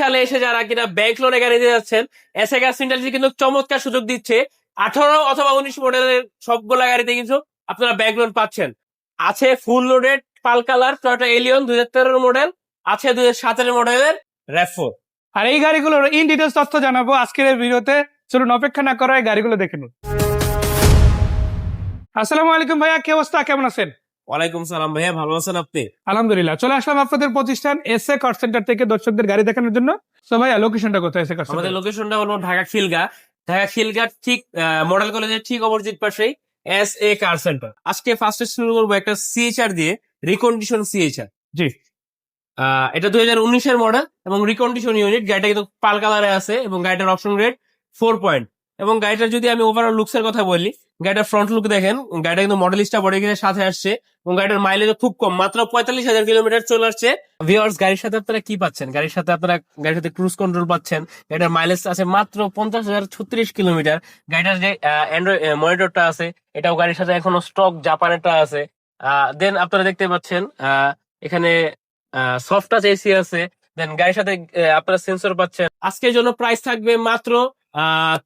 সালে এসে যারা কিনা ব্যাংক লোনে গাড়ি দিয়ে যাচ্ছেন, এসএ কার সেন্টার কিন্তু চমৎকার সুযোগ দিচ্ছে। 18 অথবা 19 মডেলের সবগুলা গাড়িতে কিন্তু আপনারা ব্যাংক লোন পাচ্ছেন। আছে ফুল লোডেড পাল কালার টয়োটা এলিয়ন 2013 মডেল, আছে 2017 মডেলের র্যাভ4। আর এই গাড়িগুলোর ইন ডিটেলস তথ্য জানাবো আজকের এই ভিডিওতে। চলুন অপেক্ষা না করা এই গাড়িগুলো দেখে নিন। আসসালামু আলাইকুম ভাইয়া, কি অবস্থা, কেমন আছেন? ওয়ালাইকুম সালাম ভাইয়া, ভালো আছেন আপনি? আলহামদুলিল্লাহ, চলে আসলাম আপনাদের প্রতিষ্ঠান এসএ কার সেন্টার থেকে দর্শকদের গাড়ি দেখানোর জন্য। তো ভাইয়া লোকেশনটা কোথায় এসএ কার আমাদের সেন্টার? লোকেশনটা হলো ঢাকা খিলগা। ঢাকা খিলগার ঠিক মডেল কলেজের ঠিক অপোজিট পাশেই এসএ কার সেন্টার। আজকে ফার্স্টে শুরু করবো একটা সিএইচআর দিয়ে, রিকন্ডিশন সিএইচআর। জি, এটা 2019 এর মডেল এবং রিকন্ডিশন ইউনিট। গাড়িটা কিন্তু পাল কালারে আছে এবং গাড়িটার অপশন রেট 4 পয়েন্ট। এবং গাড়িটার যদি আমি ওভারঅল লুকস এর কথা বলি, গাড়িটার ফ্রন্ট লুক দেখেন, গাড়িটা কিন্তু মডেলিস্টা বডি কিটের সাথে আসছে এবং গাড়িটার মাইলেজ খুব কম, মাত্র 45,000 কিলোমিটার চলে আসছে। ভিউয়ার্স, গাড়ির সাথে আপনারা কি পাচ্ছেন? গাড়ির সাথে আপনারা গাড়ির সাথে ক্রুজ কন্ট্রোল পাচ্ছেন। গাড়িটার মাইলেজ আছে মাত্র 50,036 কিলোমিটার। গাড়িটার যে অ্যান্ড্রয়েড মনিটরটা আছে, এটাও গাড়ির সাথে এখনো স্টক জাপানেরটা আছে। দেন আপনারা দেখতে পাচ্ছেন এখানে সফট টাচ এসি আছে। দেন গাড়ির সাথে আপনারা সেন্সর পাচ্ছেন। আজকের জন্য প্রাইস থাকবে মাত্র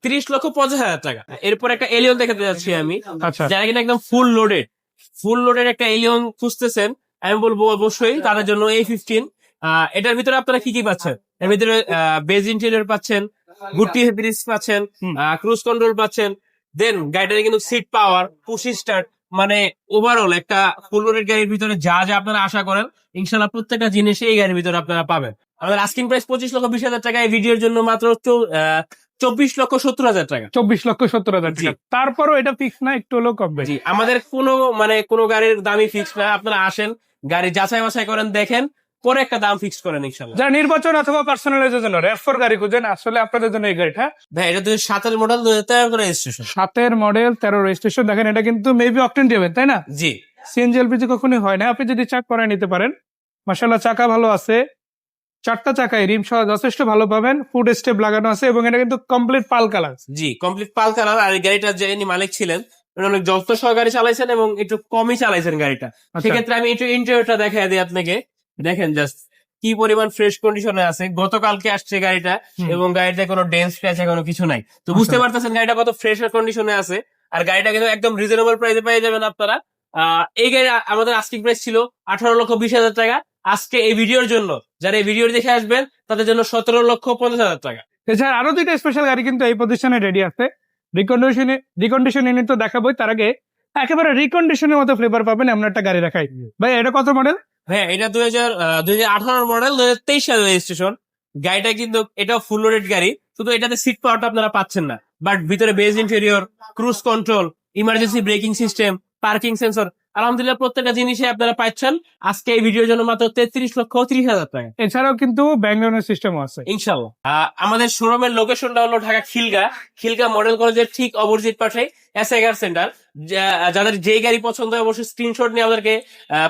30,50,000 টাকা। এরপর একটা এলিয়ন দেখাতে যাচ্ছি আমি, আচ্ছা। যারা কিনা একদম ফুল লোডেড একটা এলিয়ন খুঁজতেছেন, আমি বলবো অবশ্যই তাদের জন্য A15। এটার ভিতরে আপনারা কি কি পাচ্ছেন? এর ভিতরে বেজ ইন্টেরিয়র পাচ্ছেন, গুটি হেড্রেস্ট পাচ্ছেন, ক্রুজ কন্ট্রোল পাচ্ছেন। দেন গাড়িটাতে কিন্তু সিট পাওয়ার, পুশ স্টার্ট, মানে ওভারঅল একটা ফুল লোডেড গাড়ির ভিতরে যা যা আপনারা আশা করেন ইনশাল্লাহ প্রত্যেকটা জিনিস এই গাড়ির ভিতরে আপনারা পাবেন। আমাদের আস্কিং প্রাইস 25,20,000 টাকা। এই ভিডিওর জন্য মাত্র 24,70,000 টাকা। 24,70,000 জি। টাকা। তারপরও এটা ফিক্স না, একটু হলেও কমবে। জি, আমাদের কোনো গাড়ির দামই ফিক্স না। আপনারা আসেন, গাড়ি যাচাই বাছাই করেন, দেখেন, পরে একটা দাম ফিক্স করেন ইনশাল্লাহ। যারা নির্বাচন অথবা পার্সোনালাইজের জন্য র্যাভ4 গাড়ি খুঁজেন, আসলে আপনাদের জন্য এই গাড়িটা। ভাই, এটা 2017 মডেল, 2013 করে রেজিস্ট্রেশন। 7 model 13 registration. দেখেন এটা কিন্তু মেবি অকটেন দিবেন, তাই না? জি, সিএনজি এলপিজি কখনোই হয় না। আপনি যদি চাক করায় নিতে পারেন। মাশাআল্লাহ, চাকা ভালো আছে, 4টা চাকায় রিম সহ যথেষ্ট ভালো পাবেন। ফুড স্টেপ লাগানো আছে এবং এটা কিন্তু কমপ্লিট পাল কালার। জি, কমপ্লিট পাল কালার। আর এই গাড়িটার যে ইনি মালিক ছিলেন, উনি অনেক যত্ন সহকারে চালাইছেন এবং একটু কমই চালাইছেন গাড়িটা। সেক্ষেত্রে আমি একটু ইন্টেরিয়রটা দেখাই দিই আপনাকে। দেখেন জাস্ট কি পরিমাণ ফ্রেশ কন্ডিশনে আছে। গতকালকে আসছে গাড়িটা এবং গাড়িতে কোনো ডেন্স স্ক্র্যাচ কোনো কিছু নাই। তো বুঝতে পারতেছেন গাড়িটা কত ফ্রেশ কন্ডিশনে আছে। আর গাড়িটা কিন্তু একদম রিজনেবল প্রাইসে পেয়ে যাবেন আপনারা। এই গাড়ি আমাদের আস্কিং প্রাইস ছিল 18,20,000 টাকা। আজকে এই ভিডিওর জন্য যারা এই ভিডিও দেখে আসবেন তাদের জন্য 17,50,000 টাকা। এছাড়া আরো 2টা স্পেশাল গাড়ি কিন্তু এই প্রতিষ্ঠানে রেডি আছে। রিকন্ডিশন ইউনিট তো দেখাবোই, তার আগে একেবারে রিকন্ডিশনের মতো ফ্লেভার পাবেন এমন একটা গাড়ি দেখাই। ভাই এটা কত মডেল? হ্যাঁ, এটা 2018 মডেল, 2023 সালে রেজিস্ট্রেশন। গাড়িটা কিন্তু এটাও ফুল লোডেড গাড়ি, শুধু এটাতে সিট পাওয়ারটা আপনারা পাচ্ছেন না। বাট ভিতরে beige interior, cruise control, emergency braking system, parking sensor, আলহামদুলিল্লাহ প্রত্যেকটা জিনিসে আপনারা পাচ্ছেন। আজকে এই ভিডিওর জন্য মাত্র 33,30,000 টাকা। এছাড়াও কিন্তু ব্যাংলোনের সিস্টেমও আছে ইনশাল্লাহ। আমাদের শোরুমের লোকেশনটা হলো ঢাকা খিলগা মডেল কলেজের ঠিক অপোজিট পাশে এসএ কার সেন্টার। যাদের যে গাড়ি পছন্দ হয় অবশ্যই স্ক্রিনশট নিয়ে আমাদেরকে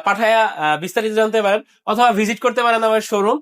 পাঠায়া বিস্তারিত জানতে পারেন অথবা ভিজিট করতে পারেন আমার শোরুম।